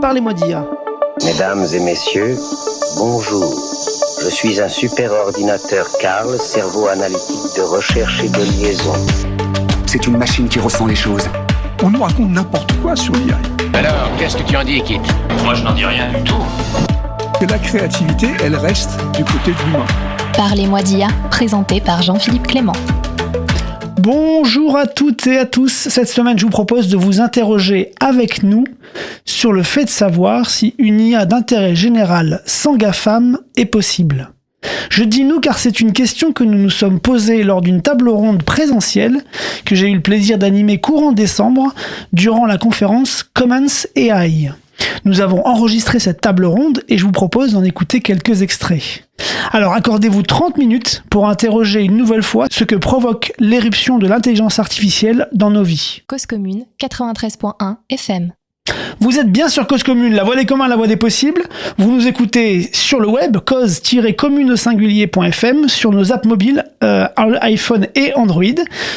Parlez-moi d'IA. Mesdames et messieurs, bonjour. Je suis un super ordinateur Carl, cerveau analytique de recherche et de liaison. C'est une machine qui ressent les choses. On nous raconte n'importe quoi sur l'IA. Alors, qu'est-ce que tu en dis, Kit? Moi, je n'en dis rien du tout. Que la créativité, elle reste du côté de l'humain. Parlez-moi d'IA, présenté par Jean-Philippe Clément. Bonjour à toutes et à tous. Cette semaine, je vous propose de vous interroger avec nous sur le fait de savoir si une IA d'intérêt général sans GAFAM est possible. Je dis nous car c'est une question que nous nous sommes posée lors d'une table ronde présentielle que j'ai eu le plaisir d'animer courant décembre durant la conférence Commons AI. Nous avons enregistré cette table ronde et je vous propose d'en écouter quelques extraits. Alors accordez-vous 30 minutes pour interroger une nouvelle fois ce que provoque l'éruption de l'intelligence artificielle dans nos vies. Cause commune 93.1 FM. Vous êtes bien sur Cause Commune, la voix des communs, la voix des possibles. Vous nous écoutez sur le web, cause-commune-au-singulier.fm, sur nos apps mobiles, iPhone et Android,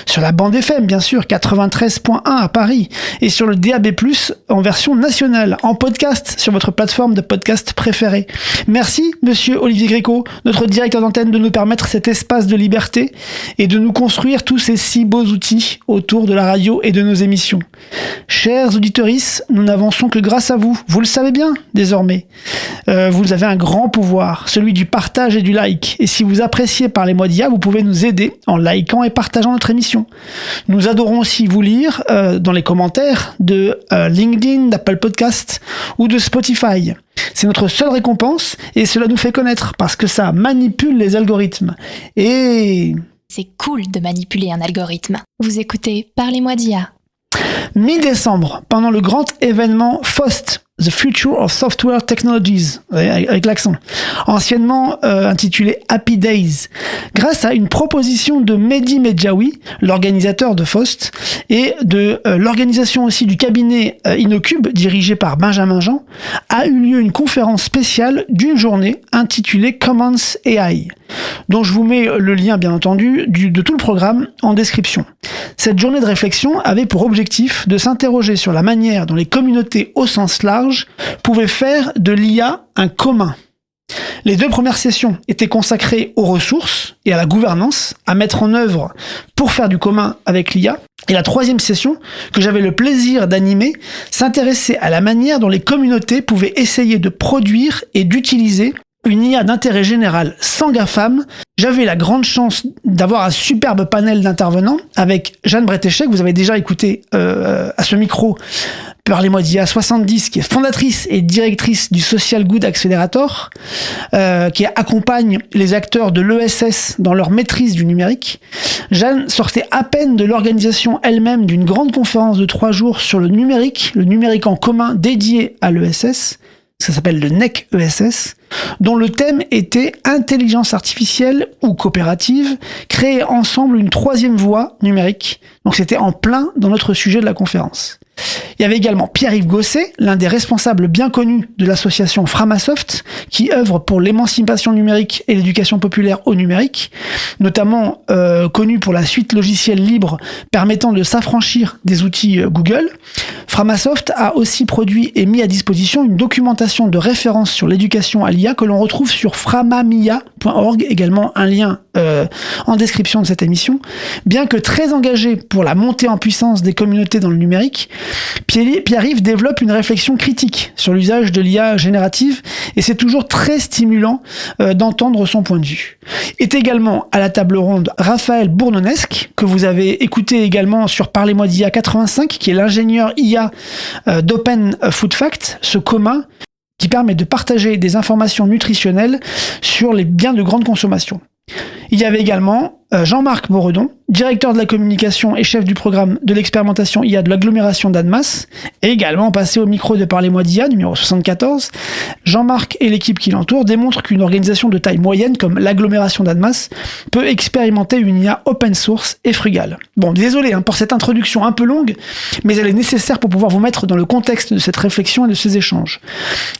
sur la bande FM, bien sûr, 93.1 à Paris, et sur le DAB+, en version nationale, en podcast, sur votre plateforme de podcast préférée. Merci, monsieur Olivier Gréco, notre directeur d'antenne, de nous permettre cet espace de liberté et de nous construire tous ces si beaux outils autour de la radio et de nos émissions. Chers auditorices, nous n'avançons que grâce à vous. Vous le savez bien, désormais. Vous avez un grand pouvoir, celui du partage et du like. Et si vous appréciez Parlez-moi d'IA, vous pouvez nous aider en likant et partageant notre émission. Nous adorons aussi vous lire dans les commentaires de LinkedIn, d'Apple Podcasts ou de Spotify. C'est notre seule récompense et cela nous fait connaître parce que ça manipule les algorithmes. Et... c'est cool de manipuler un algorithme. Vous écoutez Parlez-moi d'IA. Mi-décembre, pendant le grand événement FOST, The Future of Software Technologies, avec l'accent, anciennement intitulé Happy Days, grâce à une proposition de Mehdi Medjaoui, l'organisateur de FOST, et de l'organisation aussi du cabinet Innocube, dirigé par Benjamin Jean, a eu lieu une conférence spéciale d'une journée intitulée Commons AI, dont je vous mets le lien, bien entendu, de tout le programme en description. Cette journée de réflexion avait pour objectif de s'interroger sur la manière dont les communautés au sens large pouvaient faire de l'IA un commun. Les 2 premières sessions étaient consacrées aux ressources et à la gouvernance à mettre en œuvre pour faire du commun avec l'IA. Et la 3e session, que j'avais le plaisir d'animer, s'intéressait à la manière dont les communautés pouvaient essayer de produire et d'utiliser une IA d'intérêt général sans GAFAM. J'avais la grande chance d'avoir un superbe panel d'intervenants avec Jeanne Bretéché, que vous avez déjà écouté à ce micro, Parlez-moi d'IA 70, qui est fondatrice et directrice du Social Good Accelerator, qui accompagne les acteurs de l'ESS dans leur maîtrise du numérique. Jeanne sortait à peine de l'organisation elle-même d'une grande conférence de 3 jours sur le numérique en commun dédié à l'ESS. Ça s'appelle le NEC ESS, dont le thème était intelligence artificielle ou coopérative, créer ensemble une 3e voie numérique. Donc c'était en plein dans notre sujet de la conférence. Il y avait également Pierre-Yves Gosset, l'un des responsables bien connus de l'association Framasoft, qui œuvre pour l'émancipation numérique et l'éducation populaire au numérique, notamment connu pour la suite logicielle libre permettant de s'affranchir des outils Google. Framasoft a aussi produit et mis à disposition une documentation de référence sur l'éducation à l'IA que l'on retrouve sur framamia.org, également un lien en description de cette émission. Bien que très engagé pour la montée en puissance des communautés dans le numérique, Pierre-Yves développe une réflexion critique sur l'usage de l'IA générative et c'est toujours très stimulant d'entendre son point de vue. Est également à la table ronde Raphaël Bournonesque, que vous avez écouté également sur Parlez-moi d'IA 85, qui est l'ingénieur IA d'Open Food Fact, ce commun qui permet de partager des informations nutritionnelles sur les biens de grande consommation. Il y avait également Jean-Marc Boredon, directeur de la communication et chef du programme de l'expérimentation IA de l'agglomération d'Annemasse, et également passé au micro de Parlez-moi d'IA, numéro 74. Jean-Marc et l'équipe qui l'entoure démontrent qu'une organisation de taille moyenne comme l'agglomération d'Annemasse peut expérimenter une IA open source et frugale. Bon, désolé pour cette introduction un peu longue, mais elle est nécessaire pour pouvoir vous mettre dans le contexte de cette réflexion et de ces échanges.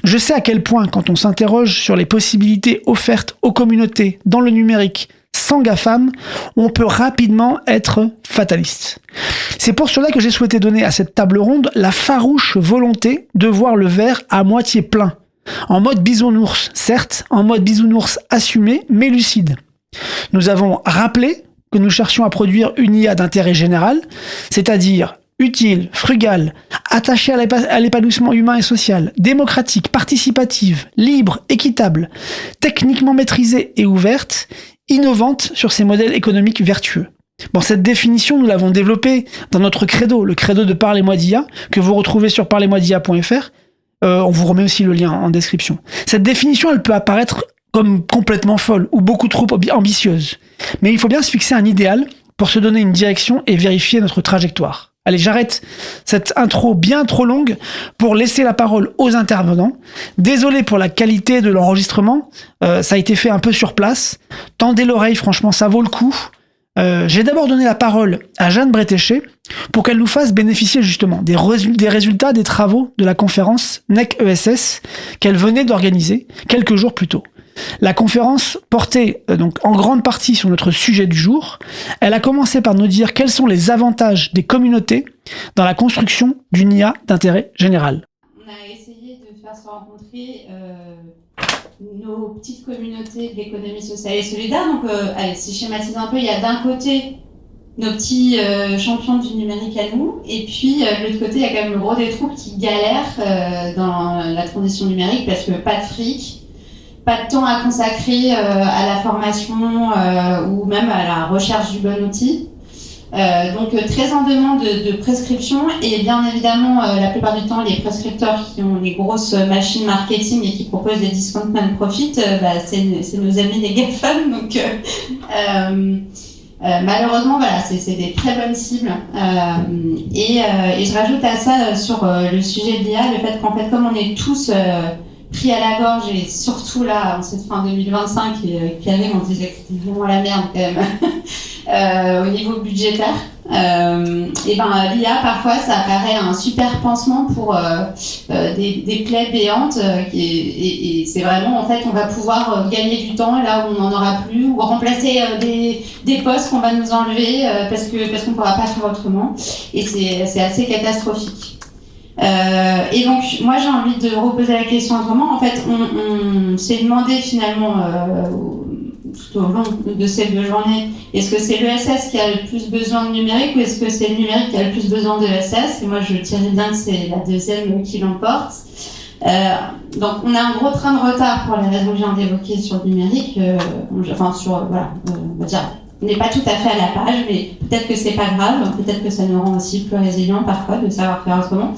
Je sais à quel point, quand on s'interroge sur les possibilités offertes aux communautés dans le numérique, sans GAFAM, on peut rapidement être fataliste. C'est pour cela que j'ai souhaité donner à cette table ronde la farouche volonté de voir le verre à moitié plein. En mode bisounours, certes, en mode bisounours assumé, mais lucide. Nous avons rappelé que nous cherchions à produire une IA d'intérêt général, c'est-à-dire utile, frugale, attachée à l'épanouissement humain et social, démocratique, participative, libre, équitable, techniquement maîtrisée et ouverte, innovante sur ses modèles économiques vertueux. Bon, cette définition, nous l'avons développée dans notre credo, le credo de Parlez-moi d'IA, que vous retrouvez sur parlez-moi-d'IA.fr. On vous remet aussi le lien en description. Cette définition, elle peut apparaître comme complètement folle ou beaucoup trop ambitieuse. Mais il faut bien se fixer un idéal pour se donner une direction et vérifier notre trajectoire. Allez, j'arrête cette intro bien trop longue pour laisser la parole aux intervenants. Désolé pour la qualité de l'enregistrement, ça a été fait un peu sur place. Tendez l'oreille, franchement, ça vaut le coup. J'ai d'abord donné la parole à Jeanne Bretéché pour qu'elle nous fasse bénéficier justement des résultats des travaux de la conférence NEC ESS qu'elle venait d'organiser quelques jours plus tôt. La conférence portait donc en grande partie sur notre sujet du jour. Elle a commencé par nous dire quels sont les avantages des communautés dans la construction d'une IA d'intérêt général. On a essayé de faire se rencontrer nos petites communautés de l'économie sociale et solidaire. Donc, allez, si je schématise un peu, il y a d'un côté nos petits champions du numérique à nous, et puis de l'autre côté, il y a quand même le gros des troupes qui galèrent dans la transition numérique parce que pas de fric, pas de temps à consacrer à la formation ou même à la recherche du bon outil. Donc très en demande de prescription, et bien évidemment la plupart du temps les prescripteurs qui ont les grosses machines marketing et qui proposent des discount non-profit, c'est nos amis les GAFAM. Donc malheureusement voilà, c'est des très bonnes cibles. Et je rajoute à ça sur le sujet de l'IA le fait qu'en fait comme on est tous pris à la gorge, et surtout là en cette fin 2025 qui arrive, on disait que c'était vraiment la merde quand même au niveau budgétaire, et ben l'IA parfois ça apparaît un super pansement pour des plaies béantes, et c'est vraiment en fait on va pouvoir gagner du temps là où on n'en aura plus, ou remplacer des postes qu'on va nous enlever parce qu'on ne pourra pas faire autrement, et c'est assez catastrophique. Et donc moi j'ai envie de reposer la question autrement. En fait on s'est demandé finalement tout au long de ces 2 journées, est-ce que c'est l'ESS qui a le plus besoin de numérique ou est-ce que c'est le numérique qui a le plus besoin de l'ESS? Et moi je dirais bien que c'est la deuxième qui l'emporte. Donc on a un gros train de retard pour les raisons que je viens d'évoquer sur le numérique, on va dire on n'est pas tout à fait à la page, mais peut-être que c'est pas grave, peut-être que ça nous rend aussi plus résilients parfois de savoir faire autrement.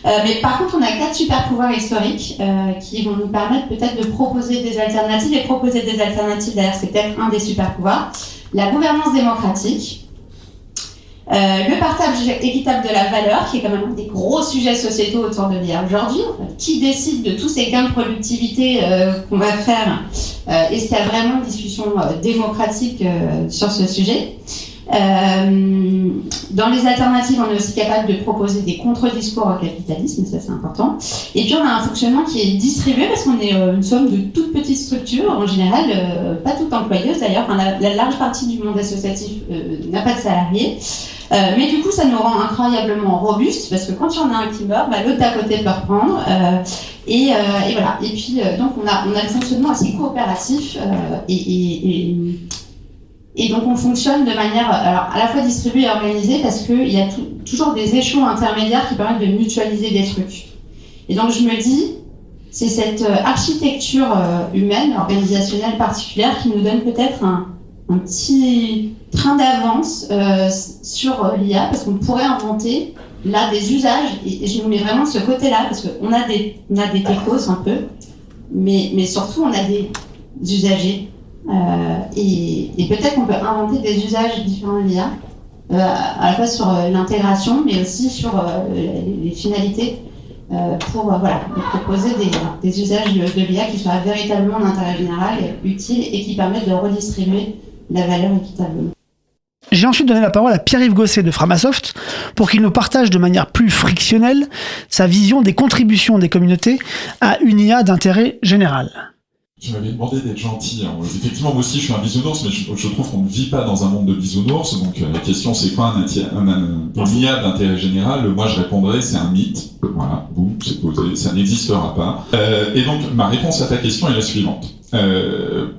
Mais par contre, on a 4 super pouvoirs historiques qui vont nous permettre peut-être de proposer des alternatives. Et proposer des alternatives, d'ailleurs, c'est peut-être un des super pouvoirs. La gouvernance démocratique, le partage équitable de la valeur, qui est quand même un des gros sujets sociétaux autour de l'IA aujourd'hui. Qui décide de tous ces gains de productivité qu'on va faire? Est-ce qu'il y a vraiment une discussion démocratique sur ce sujet? Dans les alternatives, on est aussi capable de proposer des contre-discours au capitalisme, ça c'est important. Et puis on a un fonctionnement qui est distribué parce qu'on est une somme de toutes petites structures, en général pas toutes employeuses d'ailleurs, la large partie du monde associatif n'a pas de salariés. Mais du coup ça nous rend incroyablement robustes parce que quand il y en a un qui meurt, l'autre d'à côté peut reprendre. Et voilà. Et puis donc on a le fonctionnement assez coopératif et donc on fonctionne de manière à la fois distribuée et organisée parce qu'il y a toujours des échelons intermédiaires qui permettent de mutualiser des trucs. Et donc je me dis, c'est cette architecture humaine, organisationnelle particulière qui nous donne peut-être un petit train d'avance sur l'IA, parce qu'on pourrait inventer là des usages, et je nous mets vraiment de ce côté-là, parce qu'on a des techos un peu, mais surtout on a des usagers. Et peut-être qu'on peut inventer des usages différents de l'IA, à la fois sur l'intégration, mais aussi sur les finalités, pour proposer des usages de l'IA qui soient véritablement d'intérêt général, utiles et qui permettent de redistribuer la valeur équitablement. J'ai ensuite donné la parole à Pierre-Yves Gosset de Framasoft pour qu'il nous partage de manière plus frictionnelle sa vision des contributions des communautés à une IA d'intérêt général. Tu m'avais demandé d'être gentil. Alors, effectivement, moi aussi, je suis un bisounours, mais je trouve qu'on ne vit pas dans un monde de bisounours. Donc, la question, c'est quoi un IA d'intérêt général? Moi, je répondrais, c'est un mythe. Voilà, boum, c'est posé, ça n'existera pas. Et donc, ma réponse à ta question est la suivante.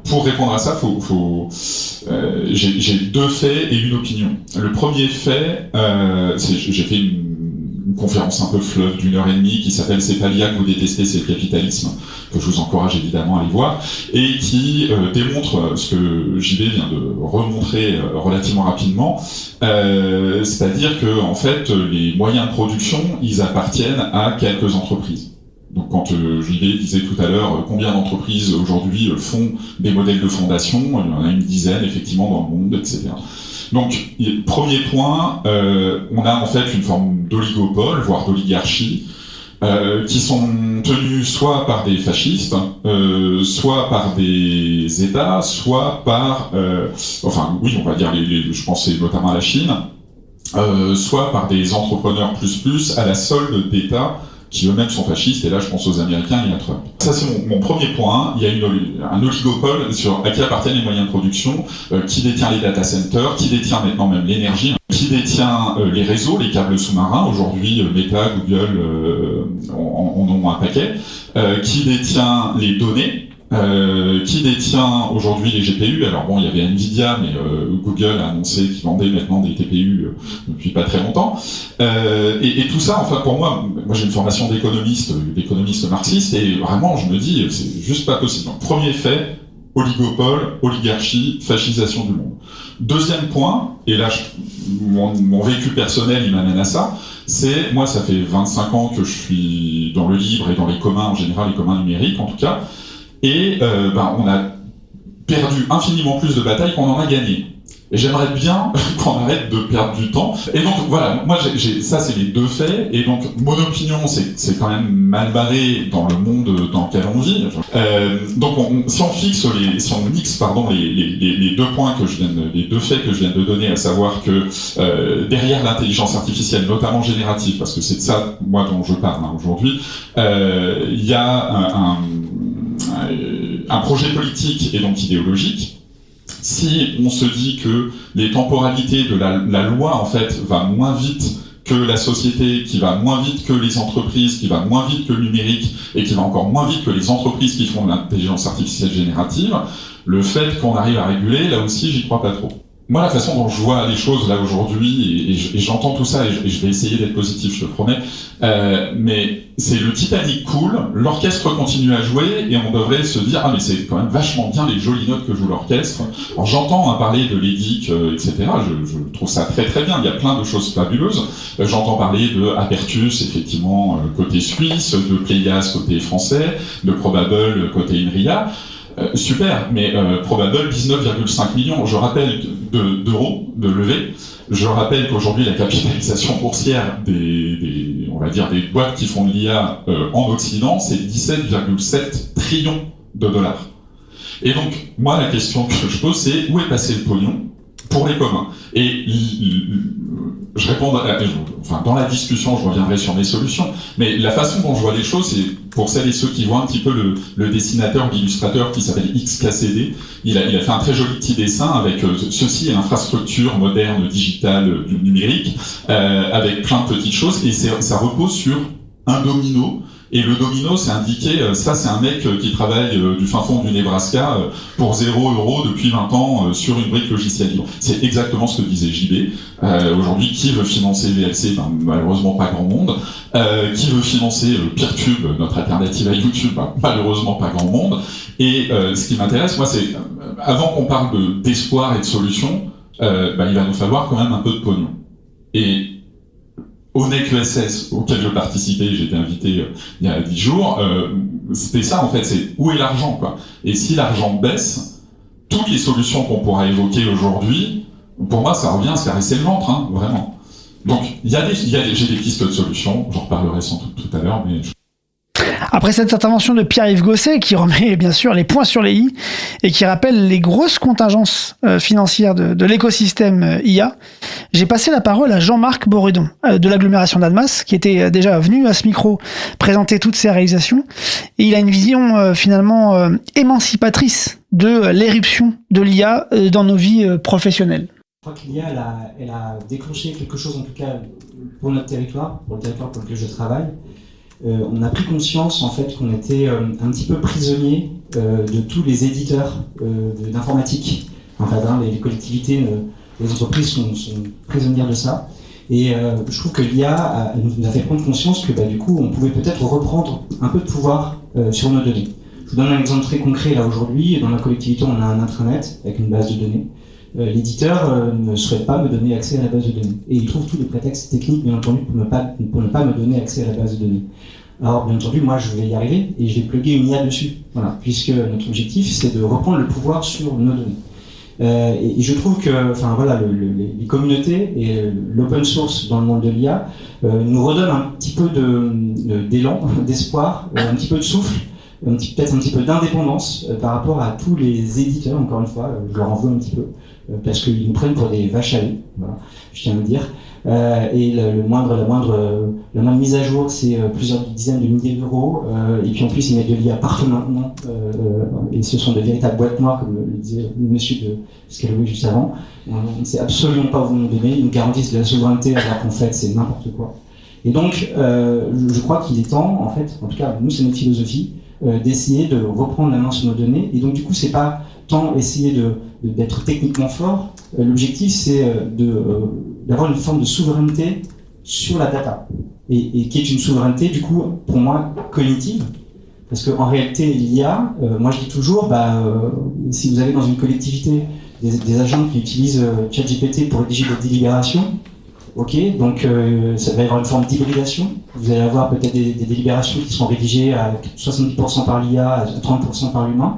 Pour répondre à ça, j'ai 2 faits et une opinion. Le premier fait, j'ai fait une conférence un peu fleuve d'1h30 qui s'appelle « C'est pas l'IA que vous détestez, c'est le capitalisme », que je vous encourage évidemment à aller voir, et qui démontre ce que JB vient de remontrer relativement rapidement, c'est-à-dire que en fait les moyens de production, ils appartiennent à quelques entreprises. Donc quand JB disait tout à l'heure combien d'entreprises aujourd'hui font des modèles de fondation, il y en a une dizaine effectivement dans le monde, etc. Donc, premier point, on a en fait une forme d'oligopole, voire d'oligarchie, qui sont tenus soit par des fascistes, soit par des États, soit par, enfin oui, on va dire, je pensais notamment à la Chine, soit par des entrepreneurs plus à la solde d'États qui eux-mêmes sont fascistes, et là je pense aux Américains et à Trump. Ça c'est mon premier point, il y a un oligopole à qui appartiennent les moyens de production, qui détient les data centers, qui détient maintenant même l'énergie, qui détient les réseaux, les câbles sous-marins, aujourd'hui Meta, Google en ont un paquet, qui détient les données, qui détient aujourd'hui les GPU. Alors bon, il y avait Nvidia, mais Google a annoncé qu'il vendait maintenant des TPU depuis pas très longtemps. Et tout ça, enfin pour moi j'ai une formation d'économiste marxiste, et vraiment je me dis, c'est juste pas possible. Donc, premier fait, oligopole, oligarchie, fascisation du monde. Deuxième point, et là mon vécu personnel il m'amène à ça, c'est, moi ça fait 25 ans que je suis dans le libre et dans les communs en général, les communs numériques en tout cas, et on a perdu infiniment plus de batailles qu'on en a gagné. Et j'aimerais bien qu'on arrête de perdre du temps. Et donc voilà, moi ça c'est les 2 faits, et donc mon opinion c'est quand même mal barré dans le monde dans lequel on vit. Donc si on mixe les 2 points les 2 faits que je viens de donner, à savoir que derrière l'intelligence artificielle, notamment générative, parce que c'est de ça moi dont je parle aujourd'hui, il y a un projet politique et donc idéologique. Si on se dit que les temporalités de la loi en fait va moins vite que la société, qui va moins vite que les entreprises, qui va moins vite que le numérique, et qui va encore moins vite que les entreprises qui font de l'intelligence artificielle générative, le fait qu'on arrive à réguler, là aussi j'y crois pas trop. Moi, la façon dont je vois les choses là aujourd'hui, et j'entends tout ça, et je vais essayer d'être positif, je te promets, mais c'est le Titanic coule, l'orchestre continue à jouer, et on devrait se dire, ah mais c'est quand même vachement bien les jolies notes que joue l'orchestre. Alors j'entends parler de l'EDIC, etc., je trouve ça très très bien, il y a plein de choses fabuleuses. J'entends parler de Apertus, effectivement, côté suisse, de Pléias côté français, de Probable côté INRIA. Super, mais Probable 19,5 millions, je rappelle, d'euros de levée. Je rappelle qu'aujourd'hui la capitalisation boursière des boîtes qui font de l'IA en Occident, c'est 17,7 trillions de dollars. Et donc, moi la question que je pose, c'est où est passé le pognon pour les communs? Et je réponds, dans la discussion, je reviendrai sur mes solutions, mais la façon dont je vois les choses, c'est pour celles et ceux qui voient un petit peu le dessinateur, l'illustrateur qui s'appelle XKCD, il a fait un très joli petit dessin avec ceci est l'infrastructure moderne, digitale, numérique, avec plein de petites choses, et ça repose sur un domino. Et le domino, c'est indiqué, ça c'est un mec qui travaille du fin fond du Nebraska pour 0 € depuis 20 ans sur une brique logicielle libre. C'est exactement ce que disait JB. Aujourd'hui, qui veut financer VLC? Malheureusement pas grand monde. Qui veut financer Peertube, notre alternative à YouTube? Malheureusement pas grand monde. Et ce qui m'intéresse, moi, c'est, avant qu'on parle d'espoir et de solutions, il va nous falloir quand même un peu de pognon. Et au NEC ESS, auquel je participais, j'étais invité il y a 10 jours, c'était ça en fait, c'est où est l'argent, quoi. Et si l'argent baisse, toutes les solutions qu'on pourra évoquer aujourd'hui, pour moi ça revient à se caresser le ventre, hein, vraiment. Donc j'ai des pistes de solutions, j'en reparlerai sans doute tout à l'heure, mais... Après cette intervention de Pierre-Yves Gosset, qui remet bien sûr les points sur les i et qui rappelle les grosses contingences financières de l'écosystème IA, j'ai passé la parole à Jean-Marc Boredon de l'agglomération d'Annemasse, qui était déjà venu à ce micro présenter toutes ses réalisations. Et il a une vision finalement émancipatrice de l'éruption de l'IA dans nos vies professionnelles. Je crois que l'IA, elle a déclenché quelque chose, en tout cas pour notre territoire, pour le territoire pour lequel je travaille. On a pris conscience en fait qu'on était un petit peu prisonnier de tous les éditeurs d'informatique. En fait, les collectivités, les entreprises sont prisonnières de ça. Et je trouve que l'IA nous a fait prendre conscience que du coup, on pouvait peut-être reprendre un peu de pouvoir sur nos données. Je vous donne un exemple très concret là aujourd'hui. Dans ma collectivité, on a un intranet avec une base de données. L'éditeur ne souhaite pas me donner accès à la base de données. Et il trouve tous les prétextes techniques, bien entendu, pour ne pas me donner accès à la base de données. Alors, bien entendu, moi, je vais y arriver et je vais plugger une IA dessus. Voilà, puisque notre objectif, c'est de reprendre le pouvoir sur nos données. Et je trouve que, les communautés et l'open source dans le monde de l'IA nous redonnent un petit peu d'élan, d'espoir, un petit peu de souffle, peut-être un petit peu d'indépendance par rapport à tous les éditeurs, encore une fois, je leur en veux un petit peu, parce qu'ils nous prennent pour des vaches à lait, voilà, je tiens à le dire. Et la moindre mise à jour, c'est plusieurs dizaines de milliers d'euros, et puis en plus ils mettent de l'IA partout maintenant, et ce sont de véritables boîtes noires, comme le disait le monsieur de Scalaway juste avant. On ne sait absolument pas où vous nous donnez, ils nous garantissent de la souveraineté alors qu'en fait c'est n'importe quoi. Et donc je crois qu'il est temps, en fait, en tout cas nous c'est notre philosophie, d'essayer de reprendre la main sur nos données. Et donc du coup c'est pas tant essayer d'être techniquement fort, l'objectif c'est d'avoir une forme de souveraineté sur la data, et qui est une souveraineté du coup pour moi cognitive, parce qu'en réalité l'IA, moi je dis toujours, si vous avez dans une collectivité des agents qui utilisent ChatGPT pour rédiger des délibérations, ok, donc ça va y avoir une forme d'hybridation. Vous allez avoir peut-être des délibérations qui sont rédigées à 70% par l'IA, à 30% par l'humain.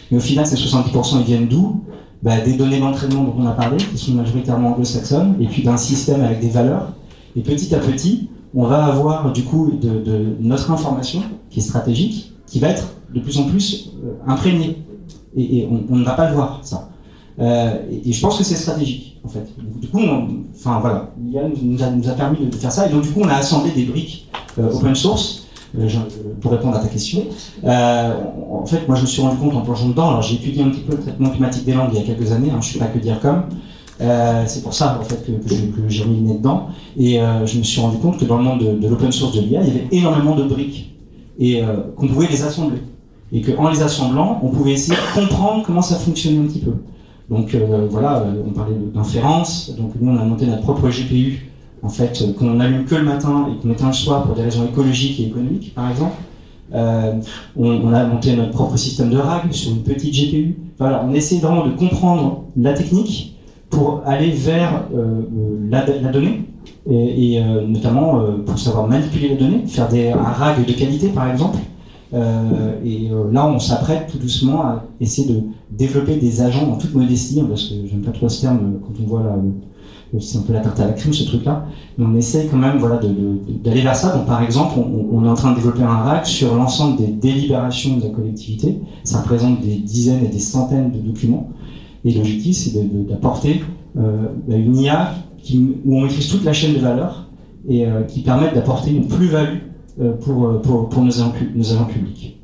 Mais au final, ces 70% ils viennent d'où ? Des données d'entraînement dont on a parlé, qui sont majoritairement anglo-saxonnes, et puis d'un système avec des valeurs. Et petit à petit, on va avoir du coup de notre information, qui est stratégique, qui va être de plus en plus imprégnée. Et on ne va pas le voir, ça. Et je pense que c'est stratégique, en fait. Du coup, l'IA nous a permis de faire ça, et donc du coup, on a assemblé des briques open source, pour répondre à ta question. En fait, moi, je me suis rendu compte en plongeant dedans, alors j'ai étudié un petit peu le traitement climatique des langues il y a quelques années, je suis pas que DIRCOM, c'est pour ça, en fait, que j'ai mis le nez dedans, et je me suis rendu compte que dans le monde de l'open source de l'IA, il y avait énormément de briques, et qu'on pouvait les assembler. Et qu'en les assemblant, on pouvait essayer de comprendre comment ça fonctionnait un petit peu. Donc on parlait d'inférence, donc nous on a monté notre propre GPU, en fait, qu'on allume que le matin et qu'on éteint le soir pour des raisons écologiques et économiques, par exemple. On a monté notre propre système de RAG sur une petite GPU. Voilà, on essaie vraiment de comprendre la technique pour aller vers la donnée, et notamment pour savoir manipuler la donnée, faire un RAG de qualité, par exemple. Là, on s'apprête tout doucement à essayer de développer des agents en toute modestie, parce que j'aime pas trop ce terme quand on voit là, c'est un peu la tarte à la crème ce truc-là, mais on essaie quand même d'aller vers ça. Donc par exemple, on est en train de développer un RAG sur l'ensemble des délibérations de la collectivité. Ça représente des dizaines et des centaines de documents, et l'objectif c'est d'apporter une IA où on maîtrise toute la chaîne de valeur, et qui permette d'apporter une plus-value pour nos agents publics.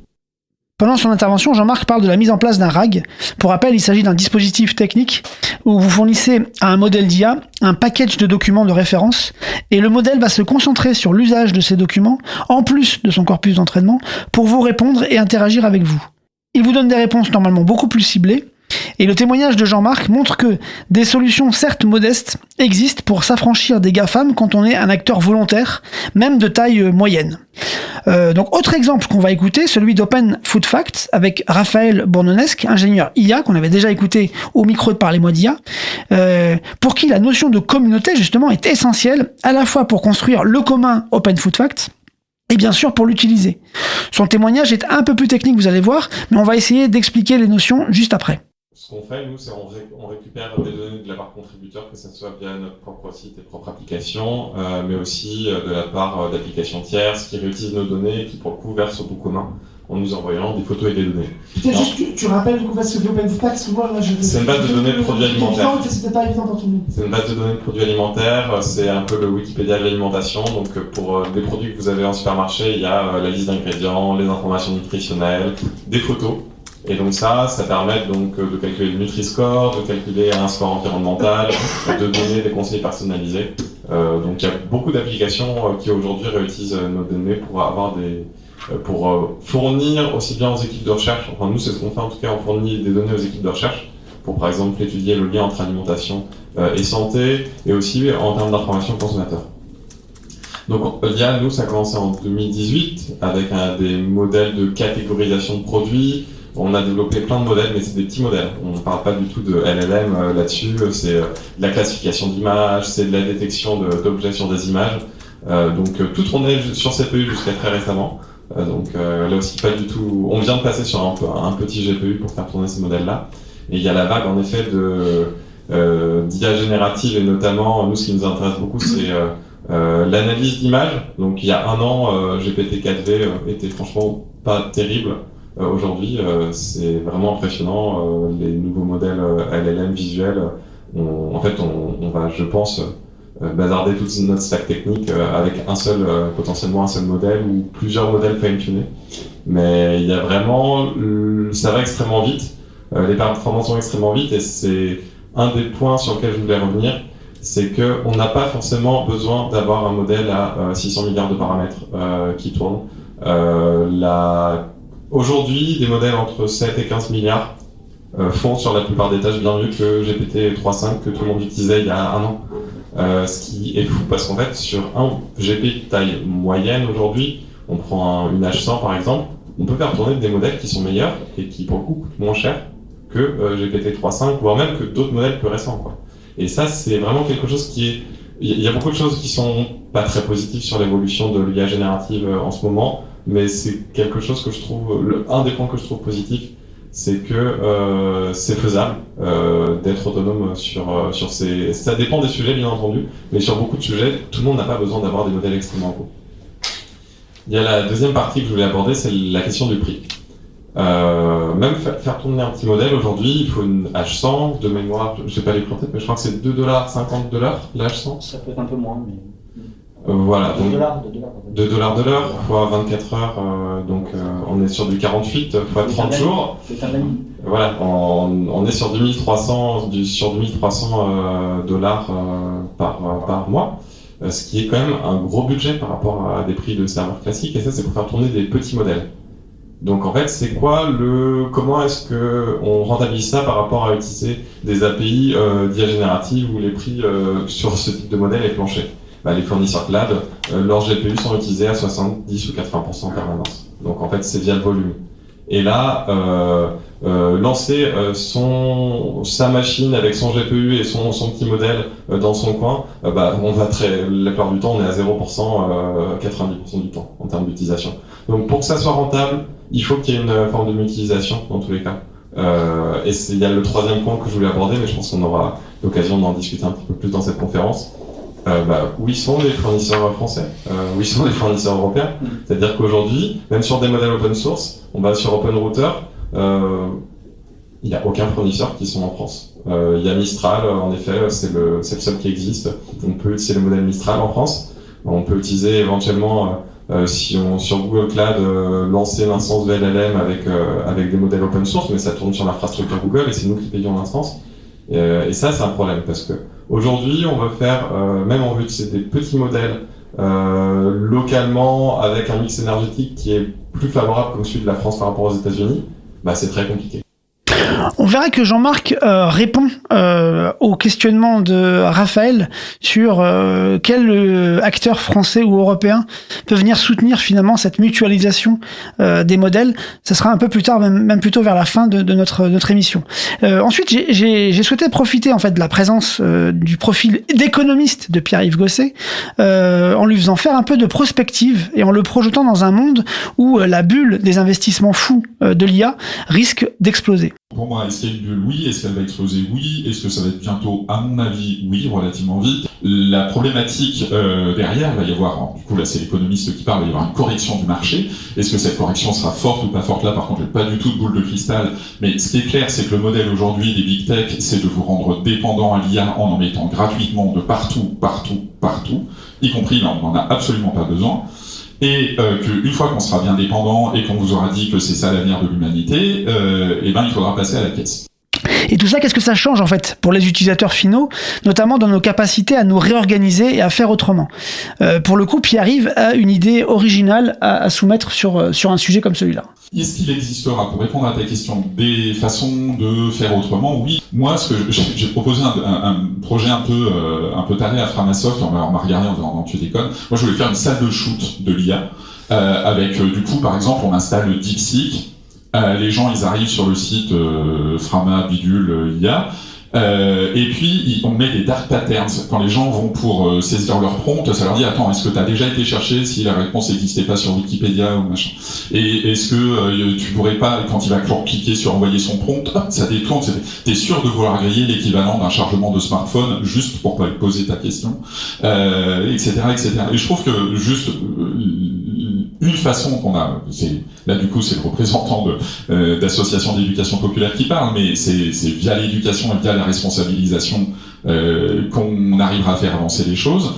Pendant son intervention, Jean-Marc parle de la mise en place d'un RAG. Pour rappel, il s'agit d'un dispositif technique où vous fournissez à un modèle d'IA un package de documents de référence, et le modèle va se concentrer sur l'usage de ces documents, en plus de son corpus d'entraînement, pour vous répondre et interagir avec vous. Il vous donne des réponses normalement beaucoup plus ciblées, et le témoignage de Jean-Marc montre que des solutions certes modestes existent pour s'affranchir des GAFAM quand on est un acteur volontaire, même de taille moyenne. Donc autre exemple qu'on va écouter, celui d'Open Food Facts avec Raphaël Bournonesque, ingénieur IA, qu'on avait déjà écouté au micro de Parlez-moi d'IA, pour qui la notion de communauté justement est essentielle, à la fois pour construire le commun Open Food Facts, et bien sûr pour l'utiliser. Son témoignage est un peu plus technique, vous allez voir, mais on va essayer d'expliquer les notions juste après. Ce qu'on fait, nous, c'est on récupère des données de la part contributeur, que ce soit via notre propre site et propre application, mais aussi de la part d'applications tierces qui réutilisent nos données et qui, pour le coup, versent au bout commun en nous envoyant des photos et des données. Peut-être juste, tu rappelles du coup ce que fait OpenStack, souvent là c'est une base de données de produits alimentaires. C'était pas évident pour tout le monde. C'est une base de données de produits alimentaires, c'est un peu le Wikipédia de l'alimentation. Donc pour des produits que vous avez en supermarché, il y a la liste d'ingrédients, les informations nutritionnelles, des photos. Et donc ça permet donc de calculer le Nutri-Score, de calculer un score environnemental, de donner des conseils personnalisés. Donc il y a beaucoup d'applications qui aujourd'hui réutilisent nos données pour avoir pour fournir aussi bien aux équipes de recherche, enfin nous c'est ce qu'on fait en tout cas, on fournit des données aux équipes de recherche pour par exemple étudier le lien entre alimentation et santé, et aussi en termes d'information consommateur. Donc l'IA, nous ça a commencé en 2018 avec des modèles de catégorisation de produits. On a développé plein de modèles, mais c'est des petits modèles. On ne parle pas du tout de LLM là-dessus, c'est de la classification d'images, c'est de la détection d'objets sur des images. Donc tout tournait sur CPU jusqu'à très récemment. Donc là aussi pas du tout. On vient de passer sur un petit GPU pour faire tourner ces modèles-là. Et il y a la vague en effet d'IA générative, et notamment nous ce qui nous intéresse beaucoup c'est l'analyse d'images. Donc il y a un an, GPT-4V était franchement pas terrible. Aujourd'hui, c'est vraiment impressionnant. Les nouveaux modèles LLM visuels, on va, je pense, bazarder toute notre stack technique avec potentiellement un seul modèle ou plusieurs modèles fine-tunés. Mais il y a vraiment, ça va extrêmement vite. Les performances vont extrêmement vite, et c'est un des points sur lequel je voulais revenir. C'est qu'on n'a pas forcément besoin d'avoir un modèle à 600 milliards de paramètres qui tournent. Aujourd'hui, des modèles entre 7 et 15 milliards font sur la plupart des tâches bien mieux que GPT-3.5 que tout le monde utilisait il y a un an. Ce qui est fou parce qu'en fait, sur un GP de taille moyenne aujourd'hui, on prend une H100 par exemple, on peut faire tourner des modèles qui sont meilleurs et qui pour le coup coûtent moins cher que GPT-3.5, voire même que d'autres modèles plus récents, quoi. Et ça, c'est vraiment quelque chose qui est... Il y a beaucoup de choses qui sont pas très positives sur l'évolution de l'IA générative en ce moment, mais c'est quelque chose que je trouve... Un des points que je trouve positif, c'est que c'est faisable d'être autonome sur ces... Ça dépend des sujets, bien entendu, mais sur beaucoup de sujets, tout le monde n'a pas besoin d'avoir des modèles extrêmement gros. Il y a la deuxième partie que je voulais aborder, c'est la question du prix. Même faire tourner un petit modèle, aujourd'hui, il faut une H100 de mémoire, je sais pas les prix en tête, mais je crois que c'est $2,50 la H100. Ça peut être un peu moins, mais... Voilà, donc $2 de l'heure ouais. fois 24 heures, donc on est sur du 48 fois 30 jours. Voilà, on est sur 2300 dollars par mois, ce qui est quand même un gros budget par rapport à des prix de serveurs classiques, et ça c'est pour faire tourner des petits modèles. Donc en fait, c'est quoi comment est-ce que on rentabilise ça par rapport à utiliser des API d'IA générative où les prix sur ce type de modèle est plancher? Les fournisseurs cloud, leurs GPU sont utilisés à 70 ou 80% en permanence. Donc en fait, c'est via le volume. Et là, lancer sa machine avec son GPU et son petit modèle dans son coin, on va la plupart du temps, on est à 0%, 90% du temps en termes d'utilisation. Donc pour que ça soit rentable, il faut qu'il y ait une forme de mutualisation dans tous les cas. Et il y a le troisième point que je voulais aborder, mais je pense qu'on aura l'occasion d'en discuter un petit peu plus dans cette conférence. Où ils sont les fournisseurs français, où ils sont les fournisseurs européens. C'est-à-dire qu'aujourd'hui, même sur des modèles open source, on va sur OpenRouter, il n'y a aucun fournisseur qui sont en France. Il y a Mistral, en effet, c'est le seul qui existe. On peut utiliser le modèle Mistral en France. On peut utiliser éventuellement, sur Google Cloud, lancer une instance de LLM avec des modèles open source, mais ça tourne sur l'infrastructure Google et c'est nous qui payons l'instance. Et ça, c'est un problème parce que aujourd'hui, on veut faire, même en vue de des petits modèles localement avec un mix énergétique qui est plus favorable comme celui de la France par rapport aux États-Unis, c'est très compliqué. On verra que Jean-Marc répond au questionnement de Raphaël sur quel acteur français ou européen peut venir soutenir finalement cette mutualisation des modèles. Ça sera un peu plus tard, même plutôt vers la fin de notre émission. Ensuite, j'ai souhaité profiter en fait de la présence du profil d'économiste de Pierre-Yves Gosset en lui faisant faire un peu de prospective et en le projetant dans un monde où la bulle des investissements fous de l'IA risque d'exploser. Pour moi, est-ce qu'il y a une bulle? Oui. Est-ce qu'elle va exploser? Oui. Est-ce que ça va être bientôt? À mon avis, oui, relativement vite. La problématique derrière, il va y avoir, du coup là c'est l'économiste qui parle, il va y avoir une correction du marché. Est-ce que cette correction sera forte ou pas forte? Là par contre, j'ai pas du tout de boule de cristal. Mais ce qui est clair, c'est que le modèle aujourd'hui des big tech, c'est de vous rendre dépendant à l'IA en mettant gratuitement de partout, y compris là on n'en a absolument pas besoin. Et qu'une fois qu'on sera bien dépendant et qu'on vous aura dit que c'est ça l'avenir de l'humanité, il faudra passer à la caisse. Et tout ça, qu'est-ce que ça change en fait pour les utilisateurs finaux, notamment dans nos capacités à nous réorganiser et à faire autrement. Pour le coup, Pierre-Yves a une idée originale à soumettre sur un sujet comme celui-là. Est-ce qu'il existera, pour répondre à ta question, des façons de faire autrement? Oui. Moi, j'ai proposé un projet un peu taré à Framasoft, on m'a regardé en disant tu déconnes. Moi, je voulais faire une salle de shoot de l'IA, avec du coup, par exemple, on installe DeepSeek. Les gens, ils arrivent sur le site Frama Bidule IA, et puis on met des dark patterns. Quand les gens vont pour saisir leur prompt, ça leur dit attends, est-ce que tu as déjà été chercher si la réponse n'existait pas sur Wikipédia ou machin? Et est-ce que tu pourrais pas, quand il va cliquer sur envoyer son prompt, ça détourne, t'es sûr de vouloir griller l'équivalent d'un chargement de smartphone juste pour pas lui poser ta question, etc., etc. Et je trouve que juste une façon qu'on a, là du coup c'est le représentant d'associations d'éducation populaire qui parle, mais c'est via l'éducation et via la responsabilisation qu'on arrivera à faire avancer les choses.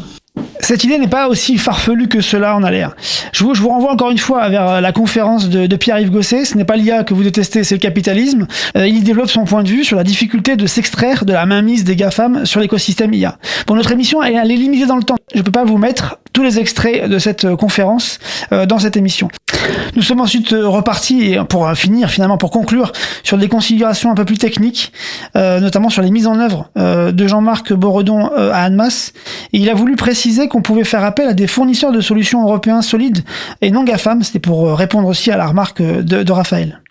Cette idée n'est pas aussi farfelue que cela en a l'air. Je vous renvoie encore une fois vers la conférence de Pierre-Yves Gosset. Ce n'est pas l'IA que vous détestez, c'est le capitalisme. Il y développe son point de vue sur la difficulté de s'extraire de la mainmise des GAFAM sur l'écosystème IA. Pour notre émission, elle est limitée dans le temps. Je ne peux pas vous mettre tous les extraits de cette conférence dans cette émission. Nous sommes ensuite repartis, pour conclure, sur des considérations un peu plus techniques, notamment sur les mises en œuvre de Jean-Marc Boredon à Annemasse. Et il a voulu préciser qu'on pouvait faire appel à des fournisseurs de solutions européens solides et non GAFAM. C'était pour répondre aussi à la remarque de Raphaël.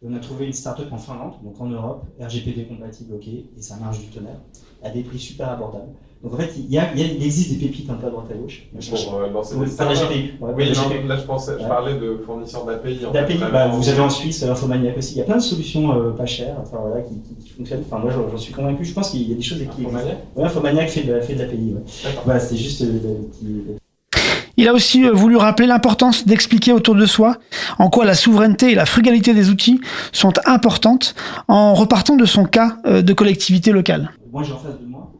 On a trouvé une start-up en Finlande, donc en Europe, RGPD compatible, ok, et ça marche du tonnerre, à des prix super abordables. Donc en fait, il existe des pépites un peu à droite à gauche. Pas l'AGPU. Oui, non, là je parlais de fournisseurs d'API. D'API, vous avez en Suisse Infomaniac aussi. Il y a plein de solutions pas chères, qui fonctionnent. Enfin, moi j'en suis convaincu. Je pense qu'il y a des choses qui existent. Infomaniac fait de l'API. Voilà, c'est juste Il a aussi voulu rappeler l'importance d'expliquer autour de soi en quoi la souveraineté et la frugalité des outils sont importantes en repartant de son cas de collectivité locale. Moi j'ai en face de moi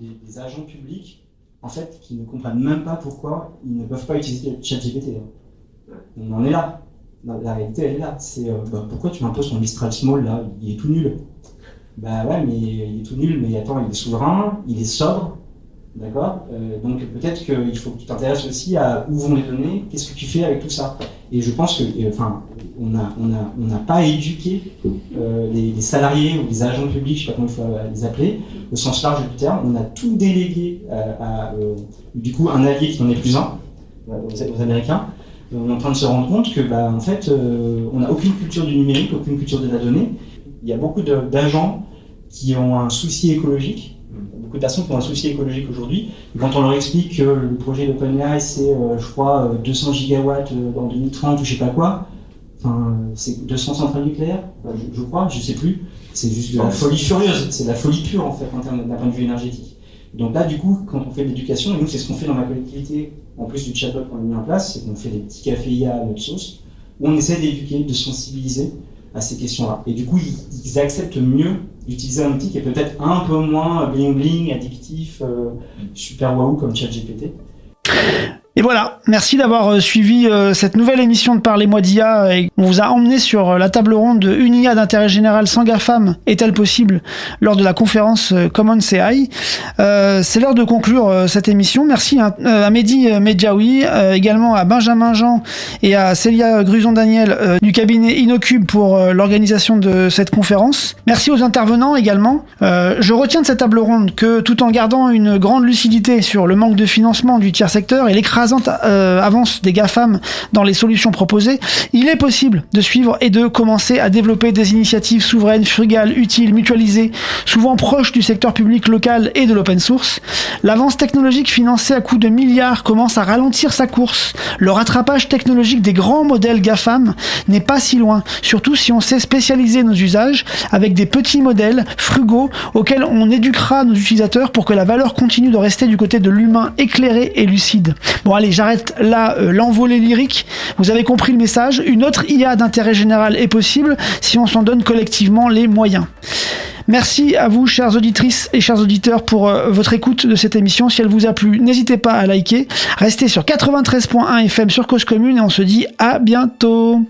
des agents publics en fait, qui ne comprennent même pas pourquoi ils ne peuvent pas utiliser ChatGPT. On en est là. La réalité, elle est là. C'est pourquoi tu m'imposes ton Mistral Small là? Il est tout nul. Bah ouais, mais il est tout nul, mais attends, il est souverain, il est sobre. D'accord, donc peut-être qu'il faut que tu t'intéresses aussi à où vont les données, qu'est-ce que tu fais avec tout ça. Et je pense que, on n'a pas éduqué les salariés ou les agents publics, je sais pas comment il faut les appeler, au sens large du terme. On a tout délégué à du coup un allié qui n'en est plus un, aux Américains. On est en train de se rendre compte que, en fait, on n'a aucune culture du numérique, aucune culture de la donnée. Il y a beaucoup d'agents qui ont un souci écologique. Beaucoup de personnes qui ont un souci écologique aujourd'hui. Quand on leur explique que le projet d'OpenAI, c'est, je crois, 200 gigawatts dans 2030 ou je sais pas quoi, c'est 200 centrales nucléaires, je crois, je sais plus. C'est juste de la folie furieuse, c'est de la folie pure en fait, d'un point de vue énergétique. Donc là, du coup, quand on fait de l'éducation, et nous, c'est ce qu'on fait dans ma collectivité, en plus du chatbot qu'on a mis en place, c'est qu'on fait des petits cafés IA à notre sauce, où on essaie d'éduquer, de sensibiliser à ces questions-là. Et du coup, ils acceptent mieux d'utiliser un outil qui est peut-être un peu moins bling-bling, addictif, super waouh comme ChatGPT. Et voilà, merci d'avoir suivi cette nouvelle émission de Parlez-moi d'IA. On vous a emmené sur la table ronde de une IA d'intérêt général sans GAFAM est-elle possible lors de la conférence Commons AI. C'est l'heure de conclure cette émission. Merci à Mehdi Medjaoui, également à Benjamin Jean et à Célia Gruson-Daniel du cabinet Inocube pour l'organisation de cette conférence. Merci aux intervenants également. Je retiens de cette table ronde que tout en gardant une grande lucidité sur le manque de financement du tiers secteur et l'écrasement l'écrasante avance des GAFAM dans les solutions proposées, il est possible de suivre et de commencer à développer des initiatives souveraines, frugales, utiles, mutualisées, souvent proches du secteur public local et de l'open source. L'avance technologique financée à coups de milliards commence à ralentir sa course. Le rattrapage technologique des grands modèles GAFAM n'est pas si loin, surtout si on sait spécialiser nos usages avec des petits modèles frugaux auxquels on éduquera nos utilisateurs pour que la valeur continue de rester du côté de l'humain éclairé et lucide. Bon allez, j'arrête là l'envolée lyrique. Vous avez compris le message. Une autre IA d'intérêt général est possible si on s'en donne collectivement les moyens. Merci à vous, chères auditrices et chers auditeurs, pour votre écoute de cette émission. Si elle vous a plu, n'hésitez pas à liker. Restez sur 93.1 FM sur Cause Commune et on se dit à bientôt.